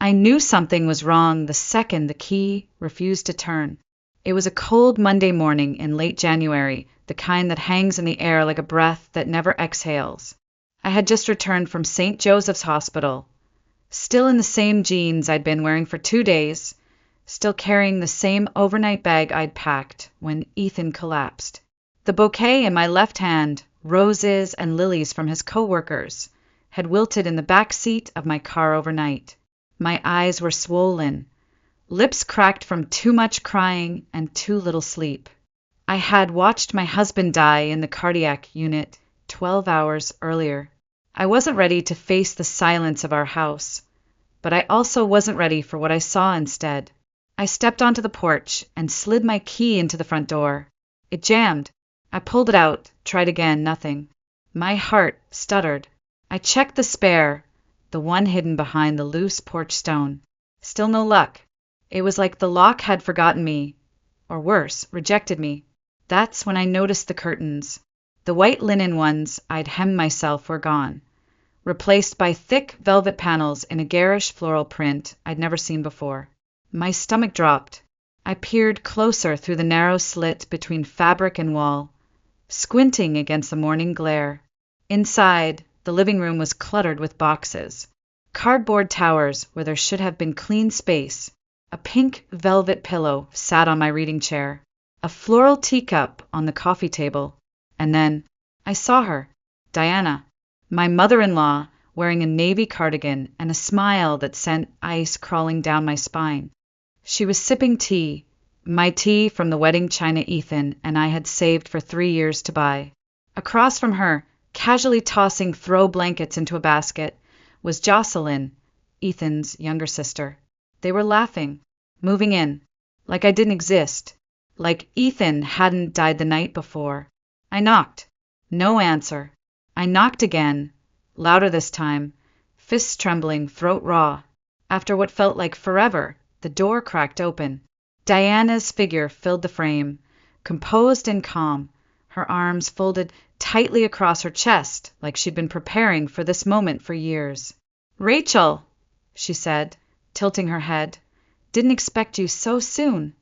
I knew something was wrong the second the key refused to turn. It was a cold Monday morning in late January, the kind that hangs in the air like a breath that never exhales. I had just returned from St. Joseph's Hospital, still in the same jeans I'd been wearing for 2 days, still carrying the same overnight bag I'd packed when Ethan collapsed. The bouquet in my left hand, roses and lilies from his coworkers, had wilted in the back seat of my car overnight. My eyes were swollen, lips cracked from too much crying and too little sleep. I had watched my husband die in the cardiac unit 12 hours earlier. I wasn't ready to face the silence of our house, but I also wasn't ready for what I saw instead. I stepped onto the porch and slid my key into the front door. It jammed. I pulled it out, tried again, nothing. My heart stuttered. I checked the spare, the one hidden behind the loose porch stone. Still no luck. It was like the lock had forgotten me, or worse, rejected me. That's when I noticed the curtains. The white linen ones I'd hemmed myself were gone, replaced by thick velvet panels in a garish floral print I'd never seen before. My stomach dropped. I peered closer through the narrow slit between fabric and wall, squinting against the morning glare. Inside, the living room was cluttered with boxes, cardboard towers where there should have been clean space. A pink velvet pillow sat on my reading chair, a floral teacup on the coffee table, and then I saw her, Diana, my mother-in-law, wearing a navy cardigan and a smile that sent ice crawling down my spine. She was sipping tea, my tea from the wedding china Ethan and I had saved for 3 years to buy. Across from her, casually tossing throw blankets into a basket, was Jocelyn, Ethan's younger sister. They were laughing, moving in, like I didn't exist, like Ethan hadn't died the night before. I knocked. No answer. I knocked again, louder this time, fists trembling, throat raw. After what felt like forever, the door cracked open. Diana's figure filled the frame, composed and calm, her arms folded tightly across her chest like she'd been preparing for this moment for years. "Rachel," she said, tilting her head. "Didn't expect you so soon."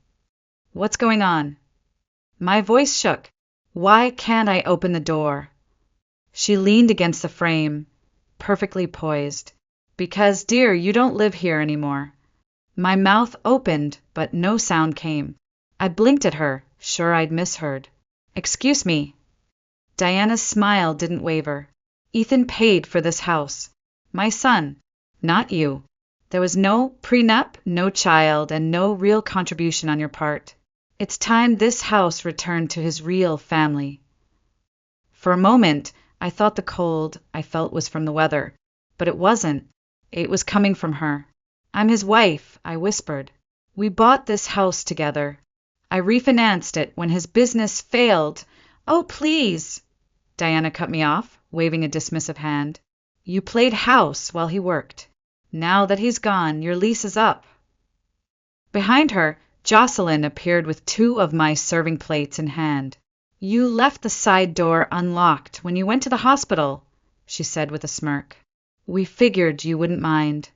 "What's going on?" My voice shook. "Why can't I open the door?" She leaned against the frame, perfectly poised. "Because, dear, you don't live here anymore." My mouth opened, but no sound came. I blinked at her, sure I'd misheard. "Excuse me." Diana's smile didn't waver. "Ethan paid for this house. My son, not you. There was no prenup, no child, and no real contribution on your part. It's time this house returned to his real family." For a moment, I thought the cold I felt was from the weather, but it wasn't. It was coming from her. "I'm his wife," I whispered. "We bought this house together. I refinanced it when his business failed." "Oh, please!" Diana cut me off, waving a dismissive hand. "You played house while he worked. Now that he's gone, your lease is up." Behind her, Jocelyn appeared with 2 of my serving plates in hand. "You left the side door unlocked when you went to the hospital," she said with a smirk. "We figured you wouldn't mind."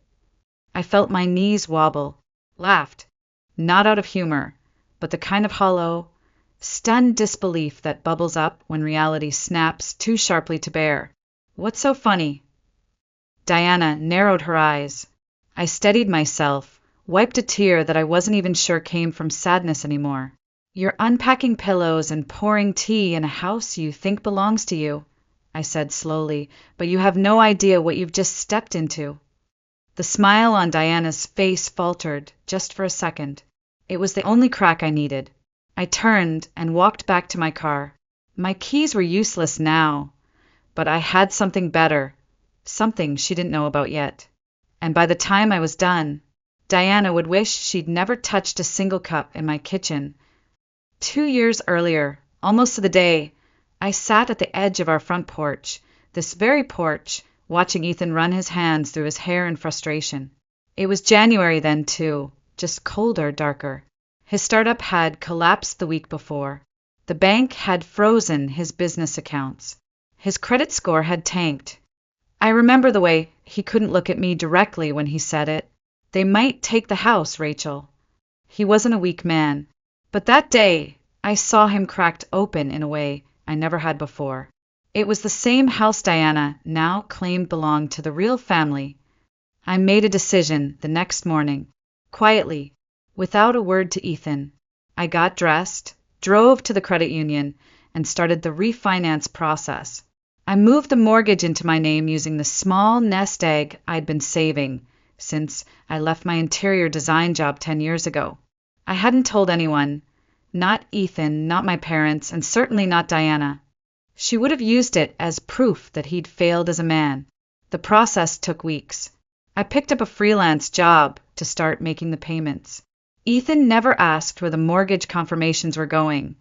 I felt my knees wobble, laughed, not out of humor, but the kind of hollow, stunned disbelief that bubbles up when reality snaps too sharply to bear. "What's so funny?" Diana narrowed her eyes. I steadied myself, wiped a tear that I wasn't even sure came from sadness anymore. "You're unpacking pillows and pouring tea in a house you think belongs to you," I said slowly, "but you have no idea what you've just stepped into." The smile on Diana's face faltered, just for a second. It was the only crack I needed. I turned and walked back to my car. My keys were useless now, but I had something better, something she didn't know about yet. And by the time I was done, Diana would wish she'd never touched a single cup in my kitchen. 2 years earlier, almost to the day, I sat at the edge of our front porch, this very porch, watching Ethan run his hands through his hair in frustration. It was January then, too, just colder, darker. His startup had collapsed the week before. The bank had frozen his business accounts. His credit score had tanked. I remember the way he couldn't look at me directly when he said it. They might take the house, Rachel. He wasn't a weak man. But that day, I saw him cracked open in a way I never had before. It was the same house Diana now claimed belonged to the real family. I made a decision the next morning, quietly, without a word to Ethan. I got dressed, drove to the credit union, and started the refinance process. I moved the mortgage into my name using the small nest egg I'd been saving since I left my interior design job 10 years ago. I hadn't told anyone, not Ethan, not my parents, and certainly not Diana. She would have used it as proof that he'd failed as a man. The process took weeks. I picked up a freelance job to start making the payments. Ethan never asked where the mortgage confirmations were going.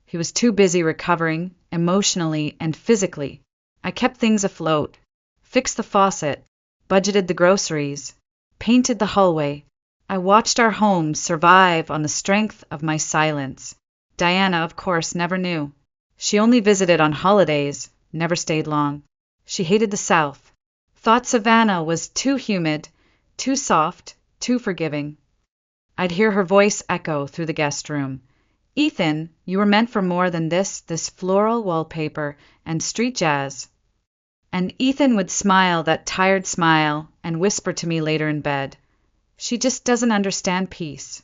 He was too busy recovering, emotionally and physically. I kept things afloat, fixed the faucet, budgeted the groceries, painted the hallway. I watched our home survive on the strength of my silence. Diana, of course, never knew. She only visited on holidays, never stayed long. She hated the South. Thought Savannah was too humid, too soft, too forgiving. I'd hear her voice echo through the guest room. Ethan, you were meant for more than this floral wallpaper and street jazz. And Ethan would smile that tired smile and whisper to me later in bed, she just doesn't understand peace.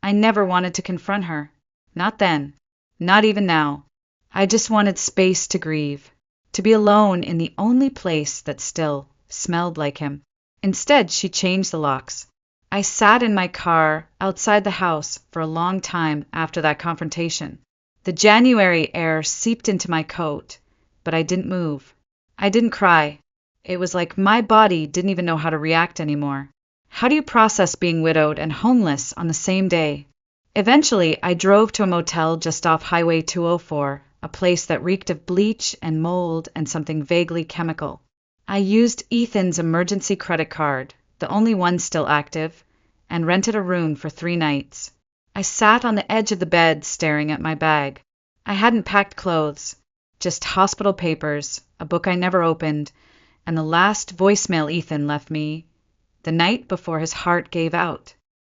I never wanted to confront her. Not then. Not even now. I just wanted space to grieve, to be alone in the only place that still smelled like him. Instead, she changed the locks. I sat in my car outside the house for a long time after that confrontation. The January air seeped into my coat, but I didn't move. I didn't cry. It was like my body didn't even know how to react anymore. How do you process being widowed and homeless on the same day? Eventually, I drove to a motel just off Highway 204, a place that reeked of bleach and mold and something vaguely chemical. I used Ethan's emergency credit card, the only one still active, and rented a room for 3 nights. I sat on the edge of the bed staring at my bag. I hadn't packed clothes, just hospital papers, a book I never opened, and the last voicemail Ethan left me the night before his heart gave out.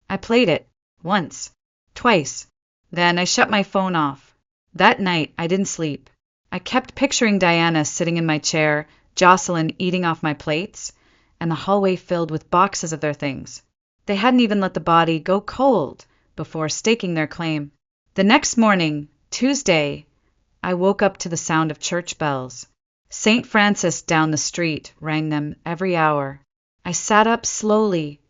I played it, once, twice. Then I shut my phone off. That night I didn't sleep. I kept picturing Diana sitting in my chair, Jocelyn eating off my plates, and the hallway filled with boxes of their things. They hadn't even let the body go cold before staking their claim. The next morning, Tuesday, I woke up to the sound of church bells. St. Francis down the street rang them every hour. I sat up slowly,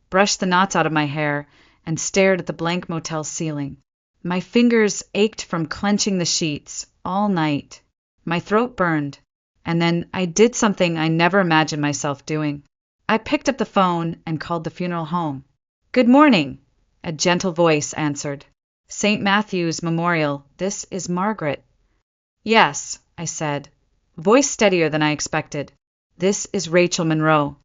brushed the knots out of my hair, and stared at the blank motel ceiling. My fingers ached from clenching the sheets all night. My throat burned. And then I did something I never imagined myself doing. I picked up the phone and called the funeral home. Good morning, a gentle voice answered. St. Matthew's Memorial, this is Margaret. Yes, I said, voice steadier than I expected. This is Rachel Monroe.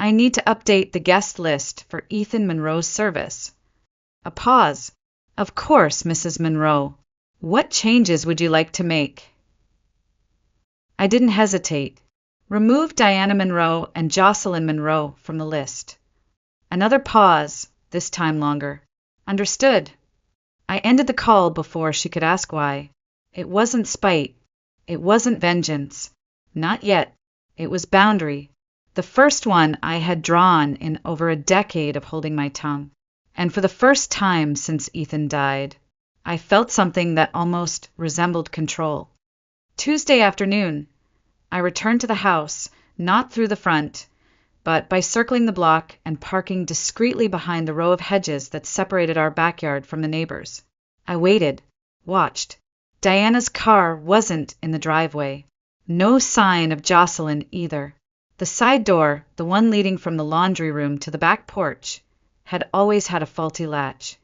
I need to update the guest list for Ethan Monroe's service. A pause. Of course, Mrs. Monroe. What changes would you like to make? I didn't hesitate. Remove Diana Monroe and Jocelyn Monroe from the list. Another pause, this time longer. Understood. I ended the call before she could ask why. It wasn't spite. It wasn't vengeance. Not yet. It was boundary. The first one I had drawn in over a decade of holding my tongue. And for the first time since Ethan died, I felt something that almost resembled control. Tuesday afternoon, I returned to the house, not through the front, but by circling the block and parking discreetly behind the row of hedges that separated our backyard from the neighbors. I waited, watched. Diana's car wasn't in the driveway. No sign of Jocelyn either. The side door, the one leading from the laundry room to the back porch, had always had a faulty latch.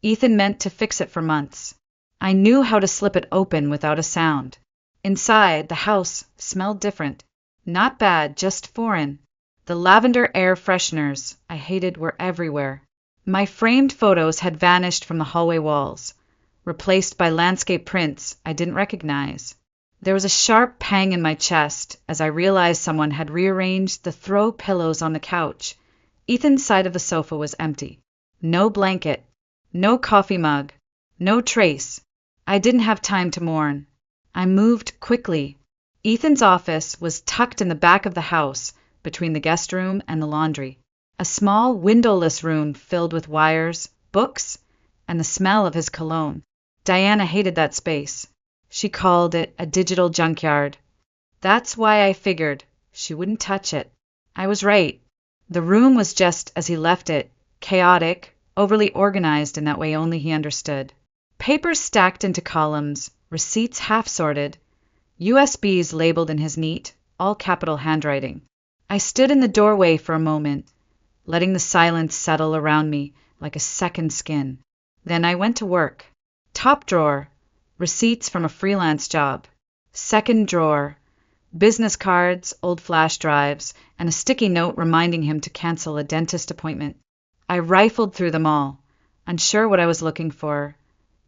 Ethan meant to fix it for months. I knew how to slip it open without a sound. Inside, the house smelled different. Not bad, just foreign. The lavender air fresheners I hated were everywhere. My framed photos had vanished from the hallway walls, replaced by landscape prints I didn't recognize. There was a sharp pang in my chest as I realized someone had rearranged the throw pillows on the couch Ethan's side of the sofa was empty. No blanket, no coffee mug, no trace. I didn't have time to mourn. I moved quickly. Ethan's office was tucked in the back of the house, between the guest room and the laundry. A small, windowless room filled with wires, books, and the smell of his cologne. Diana hated that space. She called it a digital junkyard. That's why I figured she wouldn't touch it. I was right. The room was just as he left it, chaotic, overly organized in that way only he understood. Papers stacked into columns, receipts half-sorted, USBs labeled in his neat, all-capital handwriting. I stood in the doorway for a moment, letting the silence settle around me like a second skin. Then I went to work. Top drawer, receipts from a freelance job. Second drawer, business cards, old flash drives, and a sticky note reminding him to cancel a dentist appointment. I rifled through them all, unsure what I was looking for,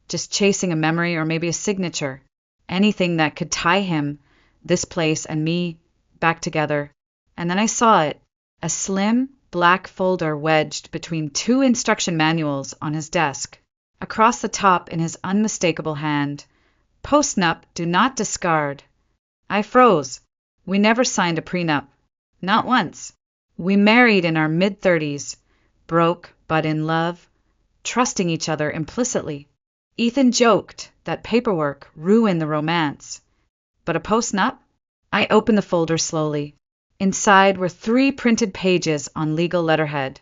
just chasing a memory or maybe a signature. Anything that could tie him, this place, and me back together. And then I saw it, a slim, black folder wedged between two instruction manuals on his desk. Across the top in his unmistakable hand, "Postnup, do not discard." I froze. We never signed a prenup. Not once. We married in our mid-30s, broke but in love, trusting each other implicitly. Ethan joked that paperwork ruined the romance. But a postnup? I opened the folder slowly. Inside were 3 printed pages on legal letterhead,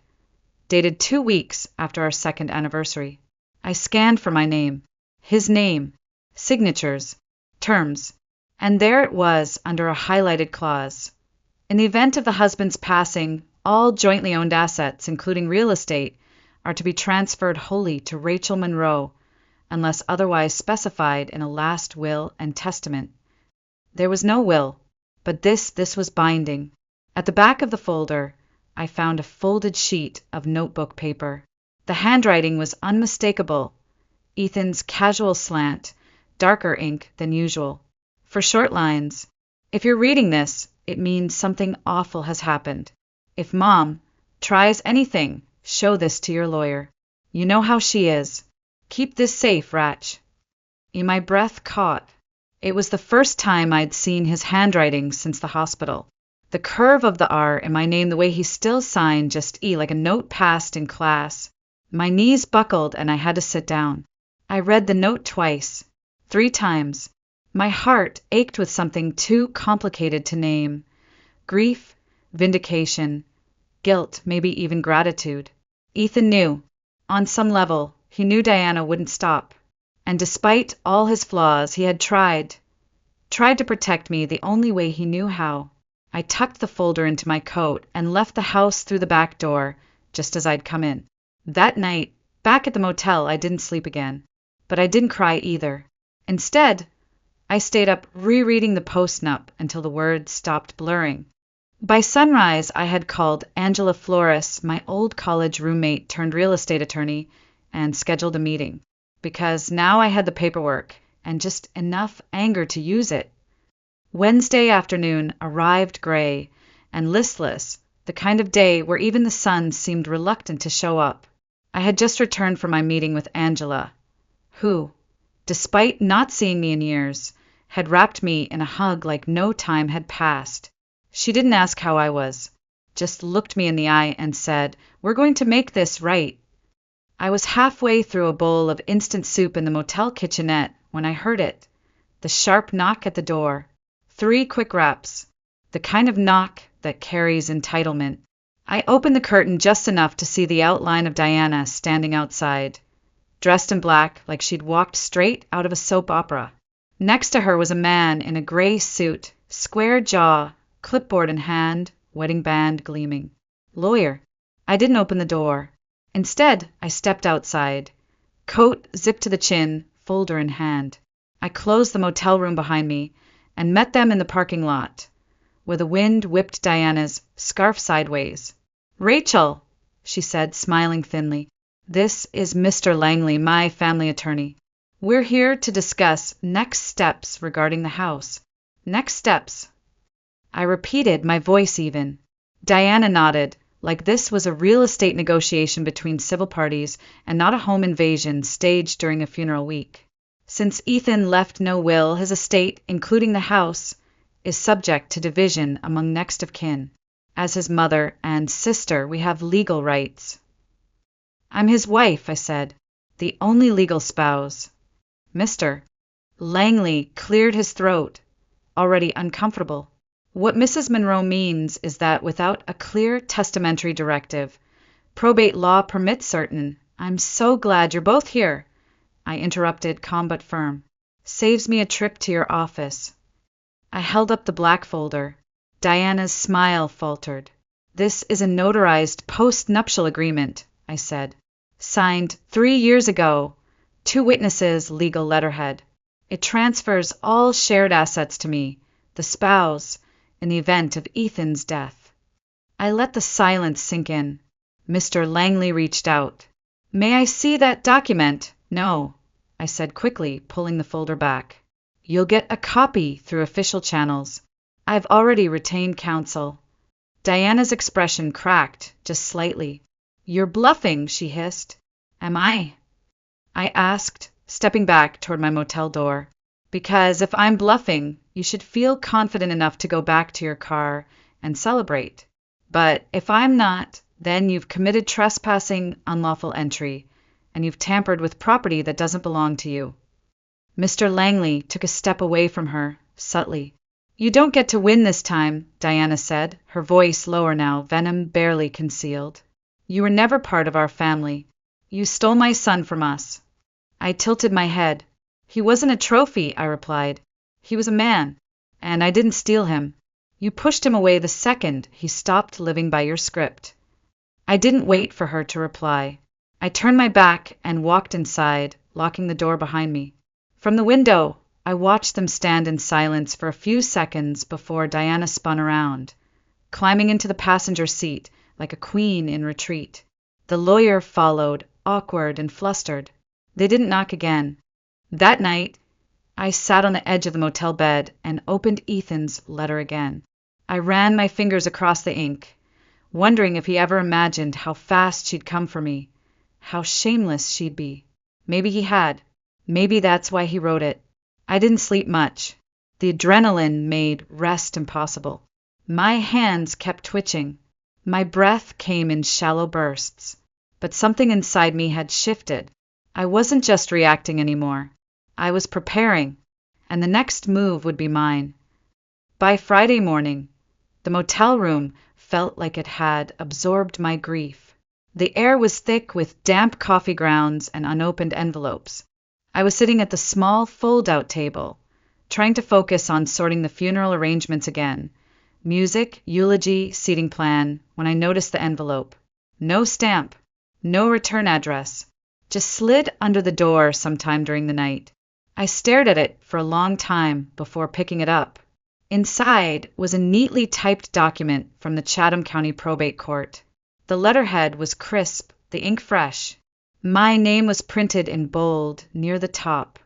dated 2 weeks after our second anniversary. I scanned for my name, his name, signatures, terms, and there it was under a highlighted clause. In the event of the husband's passing, all jointly owned assets, including real estate, are to be transferred wholly to Rachel Monroe, unless otherwise specified in a last will and testament. There was no will, but this was binding. At the back of the folder, I found a folded sheet of notebook paper. The handwriting was unmistakable. Ethan's casual slant, darker ink than usual. For short lines, "If you're reading this, it means something awful has happened. If Mom tries anything, show this to your lawyer. You know how she is. Keep this safe, Ratch." My breath caught. It was the first time I'd seen his handwriting since the hospital. The curve of the R in my name, the way he still signed just E, like a note passed in class. My knees buckled and I had to sit down. I read the note twice, 3 times. My heart ached with something too complicated to name. Grief, vindication, guilt, maybe even gratitude. Ethan knew. On some level, he knew Diana wouldn't stop. And despite all his flaws, he had tried to protect me the only way he knew how. I tucked the folder into my coat and left the house through the back door, just as I'd come in. That night, back at the motel, I didn't sleep again. But I didn't cry either. Instead, I stayed up rereading the postnup until the words stopped blurring. By sunrise, I had called Angela Flores, my old college roommate turned real estate attorney, and scheduled a meeting. Because now I had the paperwork and just enough anger to use it. Wednesday afternoon arrived gray and listless, the kind of day where even the sun seemed reluctant to show up. I had just returned from my meeting with Angela, who, despite not seeing me in years, had wrapped me in a hug like no time had passed. She didn't ask how I was, just looked me in the eye and said, "We're going to make this right." I was halfway through a bowl of instant soup in the motel kitchenette when I heard it, the sharp knock at the door. 3 quick raps, the kind of knock that carries entitlement. I opened the curtain just enough to see the outline of Diana standing outside, dressed in black like she'd walked straight out of a soap opera. Next to her was a man in a gray suit, square jaw, clipboard in hand, wedding band gleaming. Lawyer. I didn't open the door. Instead, I stepped outside, coat zipped to the chin, folder in hand. I closed the motel room behind me and met them in the parking lot, where the wind whipped Diana's scarf sideways. "Rachel," she said, smiling thinly. "This is Mr. Langley, my family attorney. We're here to discuss next steps regarding the house." Next steps. I repeated, my voice even. Diana nodded, like this was a real estate negotiation between civil parties and not a home invasion staged during a funeral week. Since Ethan left no will, his estate, including the house, is subject to division among next of kin. As his mother and sister, we have legal rights. I'm his wife, I said, the only legal spouse. Mr. Langley cleared his throat, already uncomfortable. What Mrs. Monroe means is that without a clear testamentary directive, probate law permits certain— I'm so glad you're both here, I interrupted, calm but firm. Saves me a trip to your office. I held up the black folder. Diana's smile faltered. This is a notarized post-nuptial agreement, I said. Signed 3 years ago. 2 witnesses, legal letterhead. It transfers all shared assets to me, the spouse, in the event of Ethan's death. I let the silence sink in. Mr. Langley reached out. May I see that document? No, I said quickly, pulling the folder back. You'll get a copy through official channels. I've already retained counsel. Diana's expression cracked, just slightly. You're bluffing, she hissed. Am I? I asked, stepping back toward my motel door. Because if I'm bluffing, you should feel confident enough to go back to your car and celebrate. But if I'm not, then you've committed trespassing, unlawful entry, and you've tampered with property that doesn't belong to you. Mr. Langley took a step away from her, subtly. You don't get to win this time, Diana said, her voice lower now, venom barely concealed. You were never part of our family. You stole my son from us. I tilted my head. He wasn't a trophy, I replied. He was a man, and I didn't steal him. You pushed him away the second he stopped living by your script. I didn't wait for her to reply. I turned my back and walked inside, locking the door behind me. From the window, I watched them stand in silence for a few seconds before Diana spun around, climbing into the passenger seat like a queen in retreat. The lawyer followed, awkward and flustered. They didn't knock again. That night, I sat on the edge of the motel bed and opened Ethan's letter again. I ran my fingers across the ink, wondering if he ever imagined how fast she'd come for me, how shameless she'd be. Maybe he had. Maybe that's why he wrote it. I didn't sleep much. The adrenaline made rest impossible. My hands kept twitching. My breath came in shallow bursts. But something inside me had shifted. I wasn't just reacting anymore. I was preparing, and the next move would be mine. By Friday morning, the motel room felt like it had absorbed my grief. The air was thick with damp coffee grounds and unopened envelopes. I was sitting at the small fold-out table, trying to focus on sorting the funeral arrangements again. Music, eulogy, seating plan, when I noticed the envelope. No stamp, no return address. Just slid under the door sometime during the night. I stared at it for a long time before picking it up. Inside was a neatly typed document from the Chatham County Probate Court. The letterhead was crisp, the ink fresh. My name was printed in bold near the top.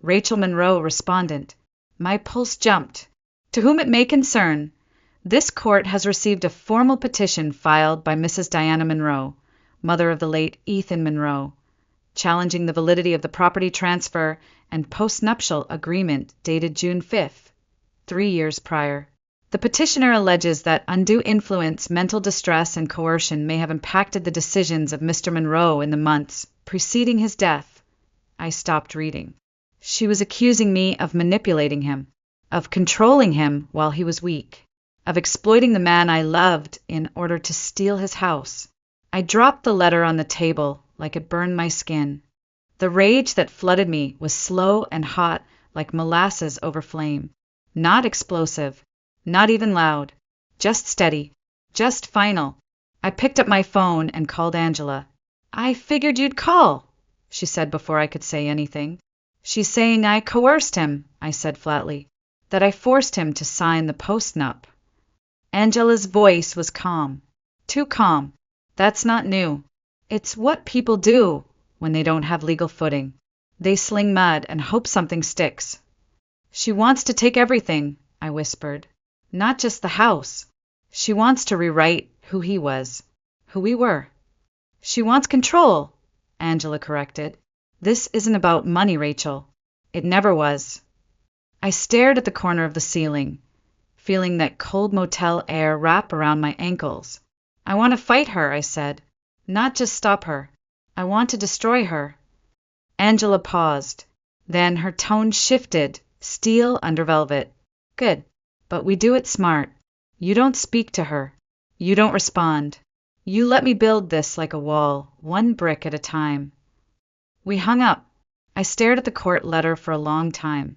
Rachel Monroe, respondent. My pulse jumped. To whom it may concern, this court has received a formal petition filed by Mrs. Diana Monroe, mother of the late Ethan Monroe, challenging the validity of the property transfer and postnuptial agreement dated June 5th, 3 years prior. The petitioner alleges that undue influence, mental distress, and coercion may have impacted the decisions of Mr. Monroe in the months preceding his death. I stopped reading. She was accusing me of manipulating him, of controlling him while he was weak, of exploiting the man I loved in order to steal his house. I dropped the letter on the table like it burned my skin. The rage that flooded me was slow and hot like molasses over flame. Not explosive, not even loud, just steady, just final. I picked up my phone and called Angela. I figured you'd call, she said before I could say anything. She's saying I coerced him, I said flatly, that I forced him to sign the postnup. Angela's voice was calm, too calm. That's not new. It's what people do when they don't have legal footing. They sling mud and hope something sticks. She wants to take everything, I whispered. Not just the house. She wants to rewrite who he was. who we were. She wants control, Angela corrected. This isn't about money, Rachel. It never was. I stared at the corner of the ceiling, feeling that cold motel air wrap around my ankles. I want to fight her, I said. Not just stop her. I want to destroy her. Angela paused. Then her tone shifted, steel under velvet. Good. But we do it smart. You don't speak to her. You don't respond. You let me build this like a wall, one brick at a time. We hung up. I stared at the court letter for a long time,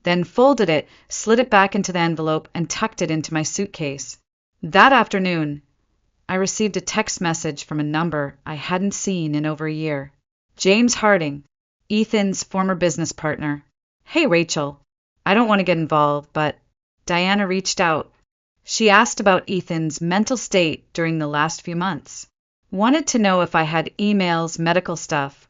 then folded it, slid it back into the envelope, and tucked it into my suitcase. That afternoon, I received a text message from a number I hadn't seen in over a year. James Harding, Ethan's former business partner. Hey, Rachel. I don't want to get involved, but Diana reached out. She asked about Ethan's mental state during the last few months. Wanted to know if I had emails, medical stuff,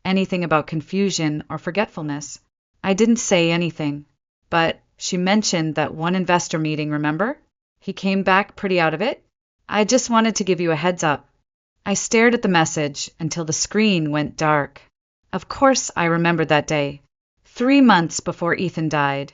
anything about confusion or forgetfulness. I didn't say anything, but she mentioned that one investor meeting, remember? He came back pretty out of it. I just wanted to give you a heads up. I stared at the message until the screen went dark. Of course I remembered that day. 3 months before Ethan died.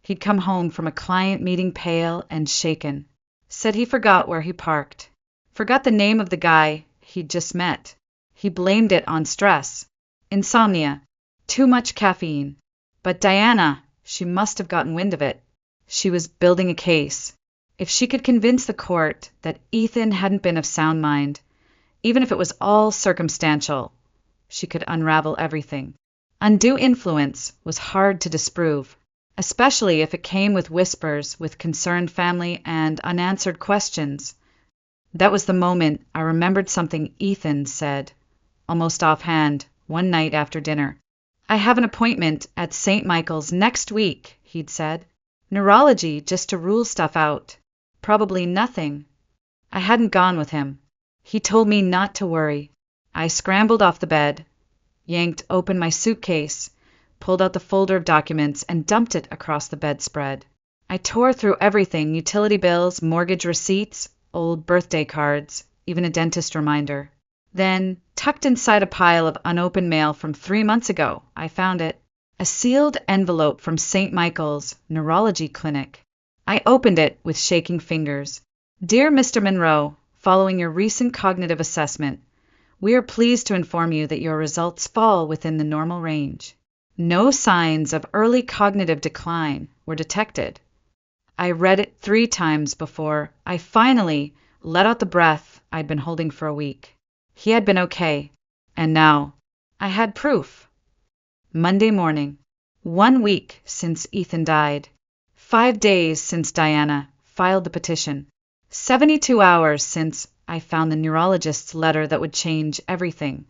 He'd come home from a client meeting pale and shaken. Said he forgot where he parked. Forgot the name of the guy he'd just met. He blamed it on stress. Insomnia. Too much caffeine. But Diana, she must have gotten wind of it. She was building a case. If she could convince the court that Ethan hadn't been of sound mind, even if it was all circumstantial, she could unravel everything. Undue influence was hard to disprove, especially if it came with whispers with concerned family and unanswered questions. That was the moment I remembered something Ethan said, almost offhand, one night after dinner. I have an appointment at St. Michael's next week, he'd said. Neurology just to rule stuff out. Probably nothing. I hadn't gone with him. He told me not to worry. I scrambled off the bed, yanked open my suitcase, pulled out the folder of documents, and dumped it across the bedspread. I tore through everything, utility bills, mortgage receipts, old birthday cards, even a dentist reminder. Then, tucked inside a pile of unopened mail from 3 months ago, I found it. A sealed envelope from St. Michael's Neurology Clinic. I opened it with shaking fingers. Dear Mr. Monroe, following your recent cognitive assessment, we are pleased to inform you that your results fall within the normal range. No signs of early cognitive decline were detected. I read it 3 times before I finally let out the breath I'd been holding for a week. He had been okay, and now I had proof. Monday morning, 1 week since Ethan died, 5 days since Diana filed the petition, 72 hours since I found the neurologist's letter that would change everything.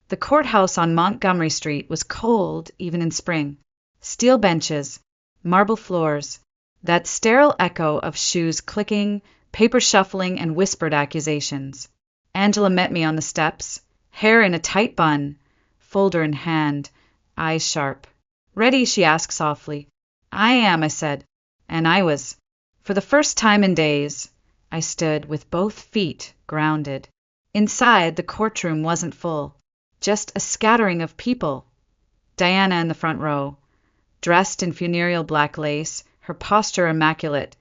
The courthouse on Montgomery Street was cold even in spring. Steel benches, marble floors, that sterile echo of shoes clicking, paper shuffling, and whispered accusations. Angela met me on the steps, hair in a tight bun, folder in hand, eyes sharp. Ready? She asked softly. I am, I said, and I was. For the first time in days, I stood with both feet grounded. Inside, the courtroom wasn't full, just a scattering of people. Diana in the front row, dressed in funereal black lace, her posture immaculate,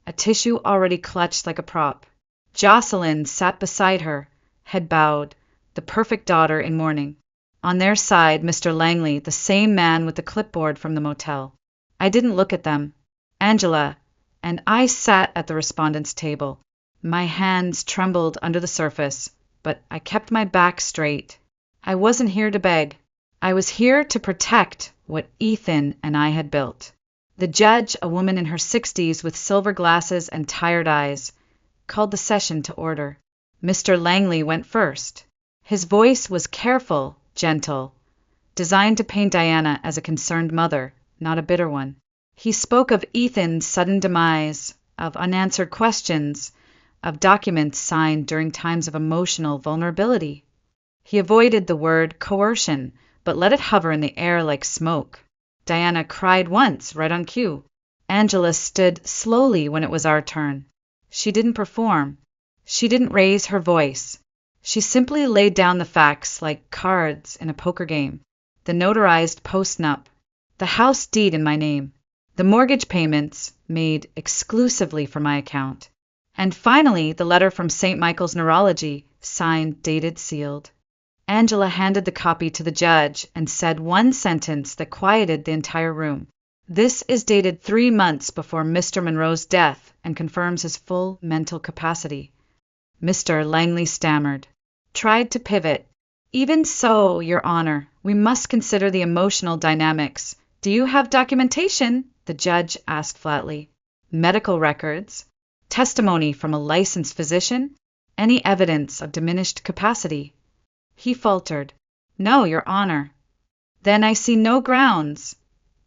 a tissue already clutched like a prop. Jocelyn sat beside her, head bowed, the perfect daughter in mourning. On their side, Mr. Langley, the same man with the clipboard from the motel. I didn't look at them. Angela and I sat at the respondents' table. My hands trembled under the surface, but I kept my back straight. I wasn't here to beg. I was here to protect what Ethan and I had built. The judge, a woman in her 60s with silver glasses and tired eyes, called the session to order. Mr. Langley went first. His voice was careful, gentle, designed to paint Diana as a concerned mother, not a bitter one. He spoke of Ethan's sudden demise, of unanswered questions, of documents signed during times of emotional vulnerability. He avoided the word coercion, but let it hover in the air like smoke. Diana cried once, right on cue. Angela stood slowly when it was our turn. She didn't perform. She didn't raise her voice. She simply laid down the facts like cards in a poker game. The notarized post-nup, the house deed in my name, the mortgage payments made exclusively for my account, and finally the letter from St. Michael's Neurology, signed, dated, sealed. Angela handed the copy to the judge and said one sentence that quieted the entire room. This is dated 3 months before Mr. Monroe's death and confirms his full mental capacity. Mr. Langley stammered, tried to pivot. Even so, Your Honor, we must consider the emotional dynamics. Do you have documentation? The judge asked flatly. Medical records? Testimony from a licensed physician? Any evidence of diminished capacity? He faltered. No, Your Honor. Then I see no grounds,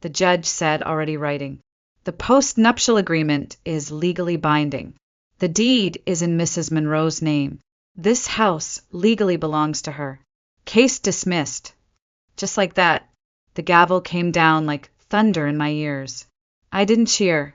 the judge said, already writing. The post-nuptial agreement is legally binding. The deed is in Mrs. Monroe's name. This house legally belongs to her. Case dismissed. Just like that, the gavel came down like thunder in my ears. I didn't cheer.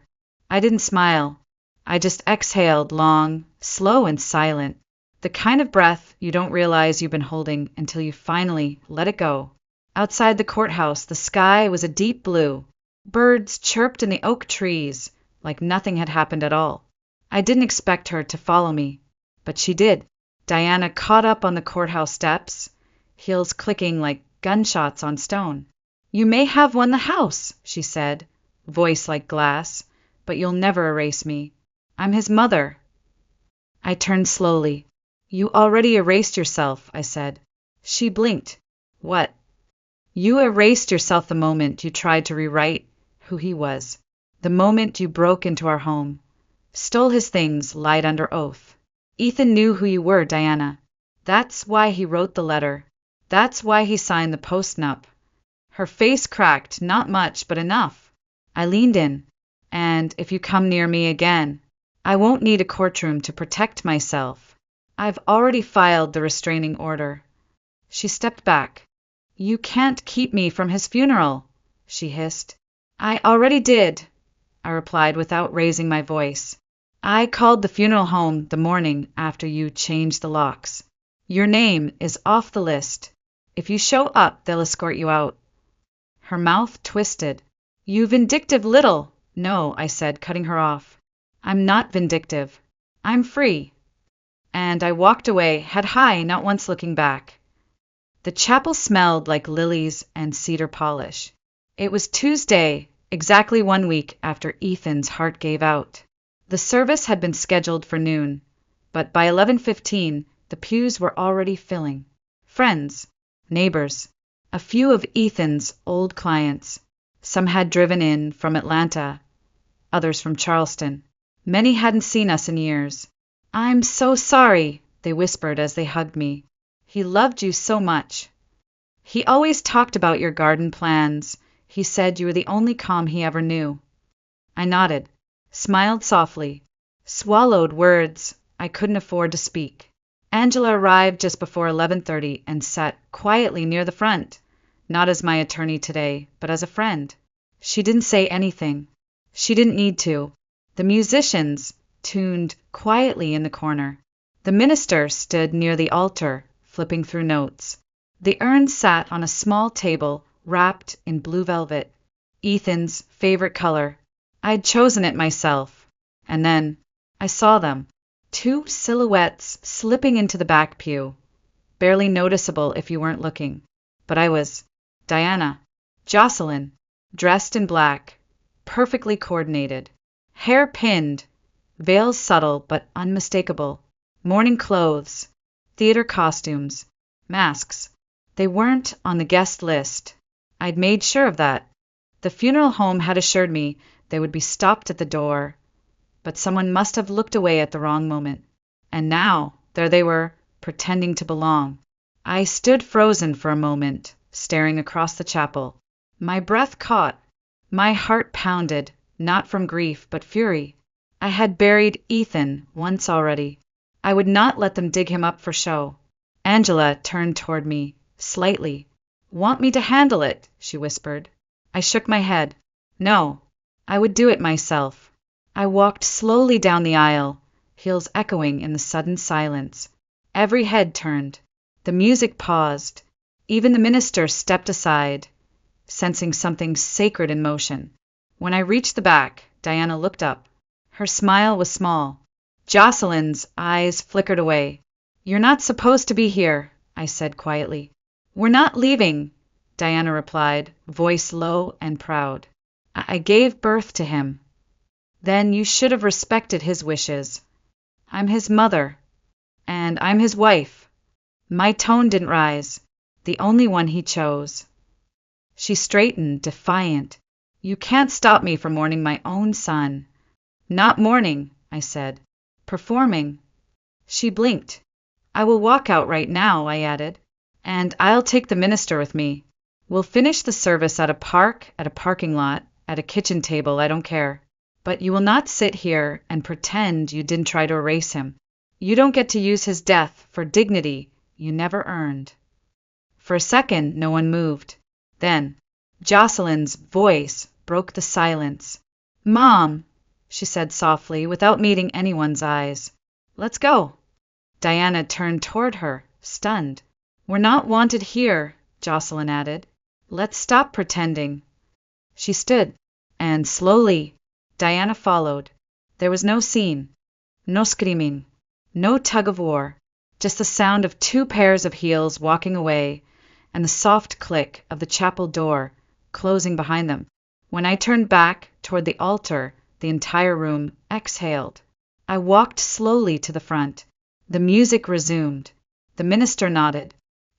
I didn't smile. I just exhaled long, slow and silent. The kind of breath you don't realize you've been holding until you finally let it go. Outside the courthouse, the sky was a deep blue. Birds chirped in the oak trees like nothing had happened at all. I didn't expect her to follow me, but she did. Diana caught up on the courthouse steps, heels clicking like gunshots on stone. You may have won the house, she said, voice like glass, but you'll never erase me. I'm his mother. I turned slowly. You already erased yourself, I said. She blinked. What? You erased yourself the moment you tried to rewrite who he was. The moment you broke into our home, stole his things, lied under oath. Ethan knew who you were, Diana. That's why he wrote the letter. That's why he signed the post-nup. Her face cracked, not much, but enough. I leaned in. And if you come near me again, I won't need a courtroom to protect myself. I've already filed the restraining order. She stepped back. You can't keep me from his funeral, she hissed. I already did, I replied without raising my voice. I called the funeral home the morning after you changed the locks. Your name is off the list. If you show up, they'll escort you out. Her mouth twisted. You vindictive little. No, I said, cutting her off. I'm not vindictive. I'm free. And I walked away, head high, not once looking back. The chapel smelled like lilies and cedar polish. It was Tuesday, exactly 1 week after Ethan's heart gave out. The service had been scheduled for noon, but by 11:15, the pews were already filling. Friends, neighbors, a few of Ethan's old clients. Some had driven in from Atlanta, others from Charleston. Many hadn't seen us in years. I'm so sorry, they whispered as they hugged me. He loved you so much. He always talked about your garden plans. He said you were the only calm he ever knew. I nodded, smiled softly, swallowed words I couldn't afford to speak. Angela arrived just before 11:30 and sat quietly near the front, not as my attorney today, but as a friend. She didn't say anything. She didn't need to. The musicians tuned quietly in the corner. The minister stood near the altar, flipping through notes. The urn sat on a small table wrapped in blue velvet, Ethan's favorite color. I'd chosen it myself. And then I saw them. 2 silhouettes slipping into the back pew, barely noticeable if you weren't looking. But I was. Diana, Jocelyn, dressed in black, perfectly coordinated, hair pinned, veils subtle but unmistakable, mourning clothes, theater costumes, masks. They weren't on the guest list. I'd made sure of that. The funeral home had assured me they would be stopped at the door, but someone must have looked away at the wrong moment. And now, there they were, pretending to belong. I stood frozen for a moment, staring across the chapel. My breath caught. My heart pounded, not from grief but fury. I had buried Ethan once already. I would not let them dig him up for show. Angela turned toward me, slightly. Want me to handle it? She whispered. I shook my head. No, I would do it myself. I walked slowly down the aisle, heels echoing in the sudden silence. Every head turned. The music paused. Even the minister stepped aside, sensing something sacred in motion. When I reached the back, Diana looked up. Her smile was small. Jocelyn's eyes flickered away. "You're not supposed to be here," I said quietly. "We're not leaving," Diana replied, voice low and proud. "I gave birth to him." "Then you should have respected his wishes." "I'm his mother." "And I'm his wife." My tone didn't rise. The only one he chose. She straightened, defiant. "You can't stop me from mourning my own son." "Not mourning," I said. "Performing." She blinked. "I will walk out right now," I added. "And I'll take the minister with me. We'll finish the service at a park, at a parking lot, at a kitchen table, I don't care. But you will not sit here and pretend you didn't try to erase him. You don't get to use his death for dignity you never earned." For a second, no one moved. Then, Jocelyn's voice broke the silence. "Mom," she said softly, without meeting anyone's eyes. "Let's go." Diana turned toward her, stunned. "We're not wanted here," Jocelyn added. "Let's stop pretending." She stood, and slowly, Diana followed. There was no scene, no screaming, no tug of war, just the sound of two pairs of heels walking away, and the soft click of the chapel door closing behind them. When I turned back toward the altar, the entire room exhaled. I walked slowly to the front. The music resumed. The minister nodded,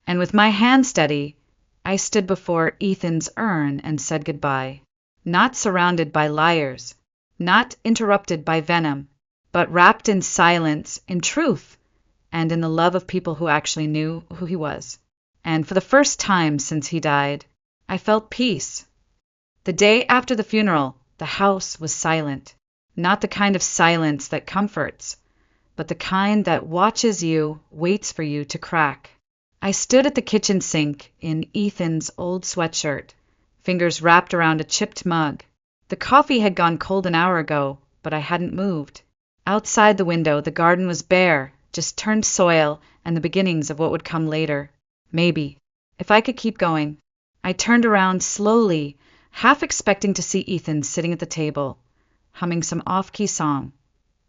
and with my hand steady, I stood before Ethan's urn and said goodbye. Not surrounded by liars, not interrupted by venom, but wrapped in silence, in truth, and in the love of people who actually knew who he was. And for the first time since he died, I felt peace. The day after the funeral, the house was silent. Not the kind of silence that comforts, but the kind that watches you, waits for you to crack. I stood at the kitchen sink in Ethan's old sweatshirt, fingers wrapped around a chipped mug. The coffee had gone cold an hour ago, but I hadn't moved. Outside the window, the garden was bare, just turned soil and the beginnings of what would come later. Maybe, if I could keep going. I turned around slowly, half expecting to see Ethan sitting at the table, humming some off-key song,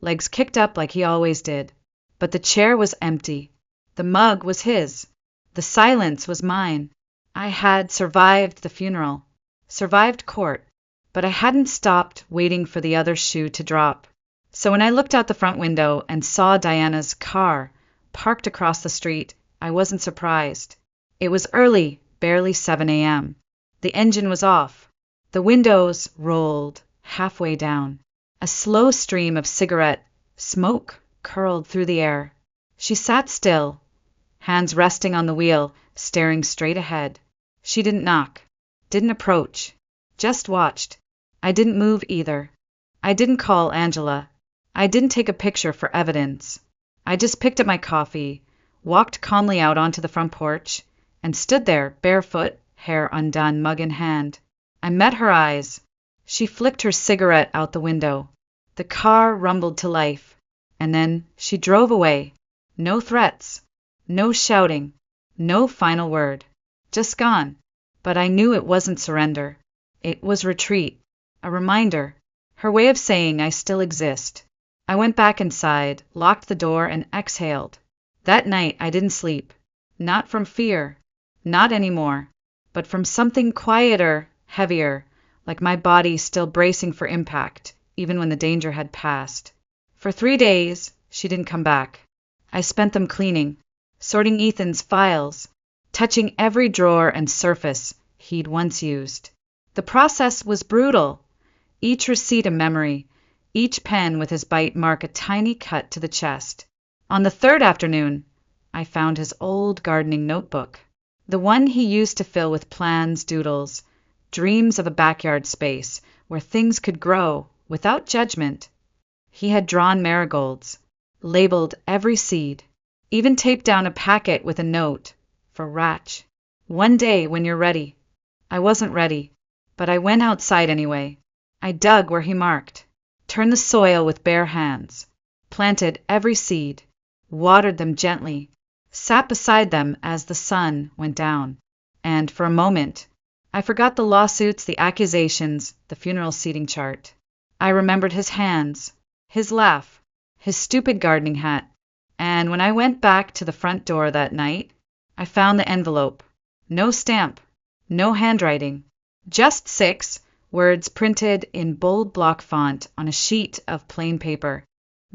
legs kicked up like he always did. But the chair was empty. The mug was his. The silence was mine. I had survived the funeral, survived court, but I hadn't stopped waiting for the other shoe to drop. So when I looked out the front window and saw Diana's car parked across the street, I wasn't surprised. It was early, barely 7 a.m. The engine was off. The windows rolled halfway down. A slow stream of cigarette smoke curled through the air. She sat still, hands resting on the wheel, staring straight ahead. She didn't knock, didn't approach, just watched. I didn't move either. I didn't call Angela. I didn't take a picture for evidence. I just picked up my coffee, walked calmly out onto the front porch, and stood there, barefoot, hair undone, mug in hand. I met her eyes. She flicked her cigarette out the window. The car rumbled to life, and then she drove away. No threats, no shouting, no final word. Just gone. But I knew it wasn't surrender. It was retreat, a reminder, her way of saying I still exist. I went back inside, locked the door, and exhaled. That night I didn't sleep. Not from fear, not anymore, but from something quieter, heavier, like my body still bracing for impact, even when the danger had passed. For 3 days, she didn't come back. I spent them cleaning, sorting Ethan's files, touching every drawer and surface he'd once used. The process was brutal. Each receipt a memory, each pen with his bite mark a tiny cut to the chest. On the third afternoon, I found his old gardening notebook, the one he used to fill with plans, doodles, dreams of a backyard space where things could grow without judgment. He had drawn marigolds, labeled every seed, even taped down a packet with a note for Ratch. "One day when you're ready." I wasn't ready, but I went outside anyway. I dug where he marked, turned the soil with bare hands, planted every seed, watered them gently, sat beside them as the sun went down. And for a moment, I forgot the lawsuits, the accusations, the funeral seating chart. I remembered his hands, his laugh, his stupid gardening hat. And when I went back to the front door that night, I found the envelope. No stamp, no handwriting, just 6 words printed in bold block font on a sheet of plain paper.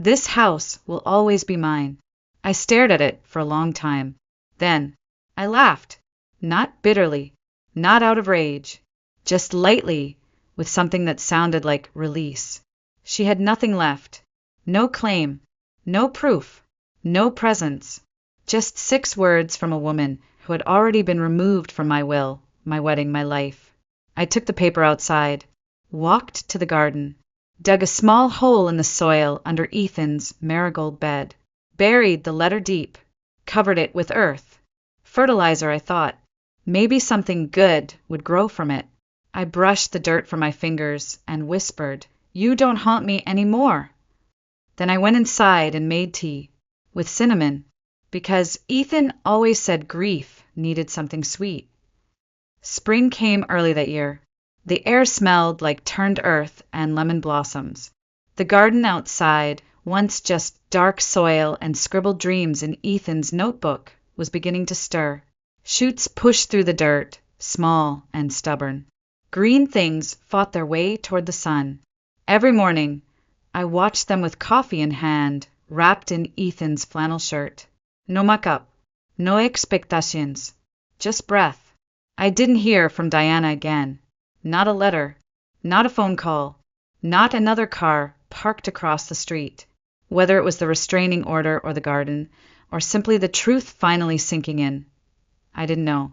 This house will always be mine. I stared at it for a long time. Then I laughed, not bitterly, not out of rage, just lightly, with something that sounded like release. She had nothing left, no claim, no proof, no presence, just 6 words from a woman who had already been removed from my will, my wedding, my life. I took the paper outside, walked to the garden, dug a small hole in the soil under Ethan's marigold bed, buried the letter deep, covered it with earth. Fertilizer, I thought. Maybe something good would grow from it. I brushed the dirt from my fingers and whispered, "You don't haunt me any more." Then I went inside and made tea, with cinnamon, because Ethan always said grief needed something sweet. Spring came early that year. The air smelled like turned earth and lemon blossoms. The garden outside, once just dark soil and scribbled dreams in Ethan's notebook, was beginning to stir. Shoots pushed through the dirt, small and stubborn. Green things fought their way toward the sun. Every morning, I watched them with coffee in hand, wrapped in Ethan's flannel shirt. No muck-up, no expectations, just breath. I didn't hear from Diana again. Not a letter, not a phone call, not another car parked across the street. Whether it was the restraining order or the garden, or simply the truth finally sinking in, I didn't know.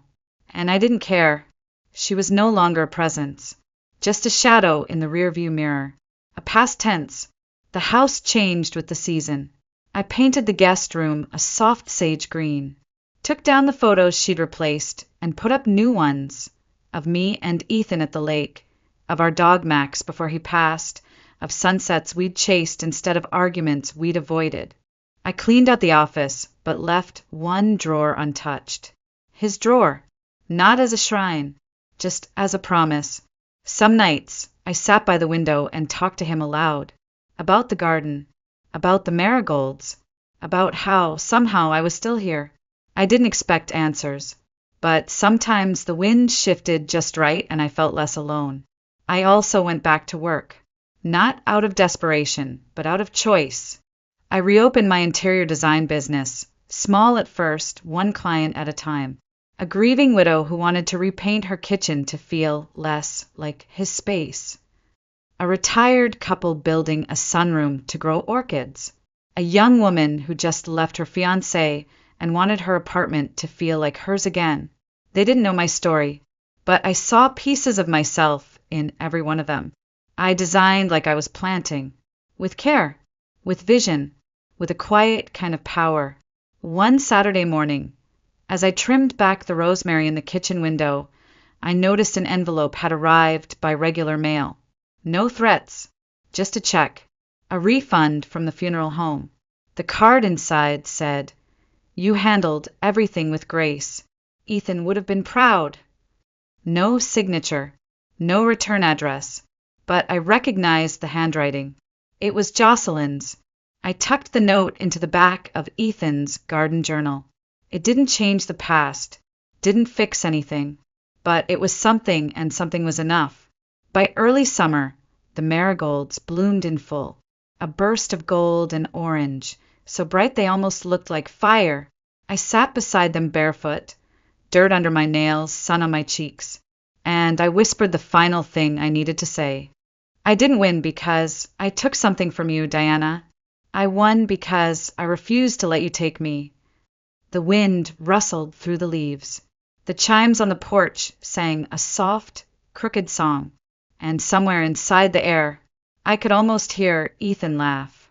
And I didn't care. She was no longer a presence, just a shadow in the rearview mirror. A past tense. The house changed with the season. I painted the guest room a soft sage green, took down the photos she'd replaced, and put up new ones of me and Ethan at the lake, of our dog Max before he passed, of sunsets we'd chased instead of arguments we'd avoided. I cleaned out the office, but left one drawer untouched. His drawer, not as a shrine, just as a promise. Some nights, I sat by the window and talked to him aloud, about the garden, about the marigolds, about how, somehow, I was still here. I didn't expect answers, but sometimes the wind shifted just right and I felt less alone. I also went back to work, not out of desperation, but out of choice. I reopened my interior design business, small at first, one client at a time. A grieving widow who wanted to repaint her kitchen to feel less like his space. A retired couple building a sunroom to grow orchids. A young woman who just left her fiancé and wanted her apartment to feel like hers again. They didn't know my story, but I saw pieces of myself in every one of them. I designed like I was planting, with care, with vision, with a quiet kind of power. One Saturday morning, as I trimmed back the rosemary in the kitchen window, I noticed an envelope had arrived by regular mail. No threats, just a check, a refund from the funeral home. The card inside said, "You handled everything with grace. Ethan would have been proud." No signature, no return address, but I recognized the handwriting. It was Jocelyn's. I tucked the note into the back of Ethan's garden journal. It didn't change the past, didn't fix anything, but it was something, and something was enough. By early summer, the marigolds bloomed in full, a burst of gold and orange, so bright they almost looked like fire. I sat beside them barefoot, dirt under my nails, sun on my cheeks, and I whispered the final thing I needed to say. I didn't win because I took something from you, Diana. I won because I refused to let you take me. The wind rustled through the leaves. The chimes on the porch sang a soft, crooked song, and somewhere inside the air, I could almost hear Ethan laugh.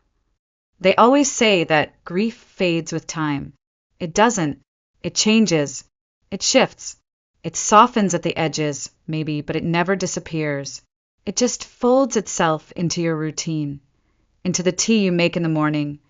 They always say that grief fades with time. It doesn't. It changes. It shifts. It softens at the edges, maybe, but it never disappears. It just folds itself into your routine, into the tea you make in the morning,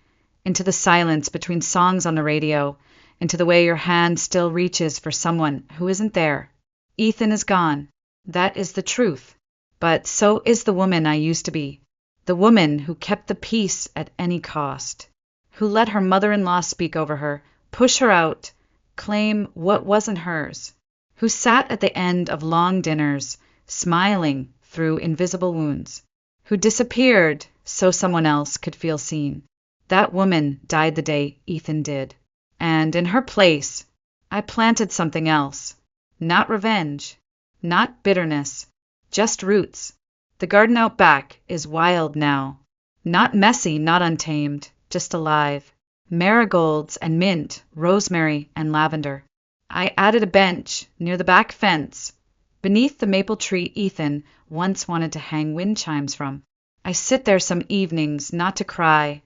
into the silence between songs on the radio, into the way your hand still reaches for someone who isn't there. Ethan is gone. That is the truth. But so is the woman I used to be. The woman who kept the peace at any cost. Who let her mother-in-law speak over her, push her out, claim what wasn't hers. Who sat at the end of long dinners, smiling through invisible wounds. Who disappeared so someone else could feel seen. That woman died the day Ethan did. And in her place, I planted something else. Not revenge, not bitterness, just roots. The garden out back is wild now. Not messy, not untamed, just alive. Marigolds and mint, rosemary and lavender. I added a bench near the back fence, beneath the maple tree Ethan once wanted to hang wind chimes from. I sit there some evenings not to cry,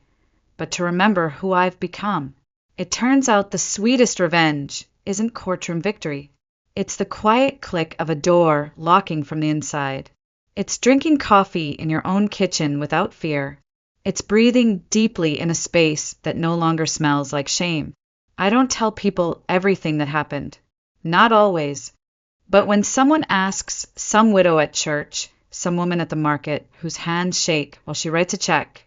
but to remember who I've become. It turns out the sweetest revenge isn't courtroom victory. It's the quiet click of a door locking from the inside. It's drinking coffee in your own kitchen without fear. It's breathing deeply in a space that no longer smells like shame. I don't tell people everything that happened. Not always. But when someone asks some widow at church, some woman at the market whose hands shake while she writes a check,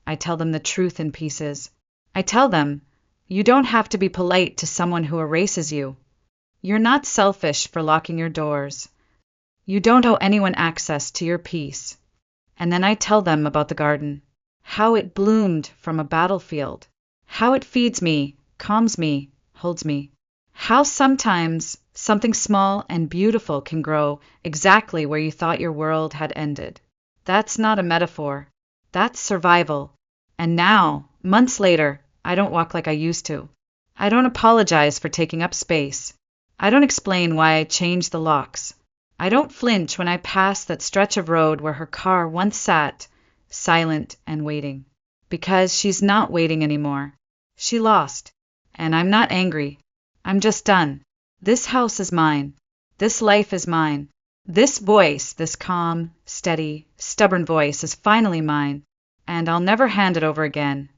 I tell them the truth in pieces. I tell them, you don't have to be polite to someone who erases you. You're not selfish for locking your doors. You don't owe anyone access to your peace. And then I tell them about the garden. How it bloomed from a battlefield. How it feeds me, calms me, holds me. How sometimes something small and beautiful can grow exactly where you thought your world had ended. That's not a metaphor. That's survival. And now, months later, I don't walk like I used to. I don't apologize for taking up space. I don't explain why I changed the locks. I don't flinch when I pass that stretch of road where her car once sat, silent and waiting. Because she's not waiting anymore. She lost. And I'm not angry. I'm just done. This house is mine. This life is mine. This voice, this calm, steady, stubborn voice is finally mine. And I'll never hand it over again.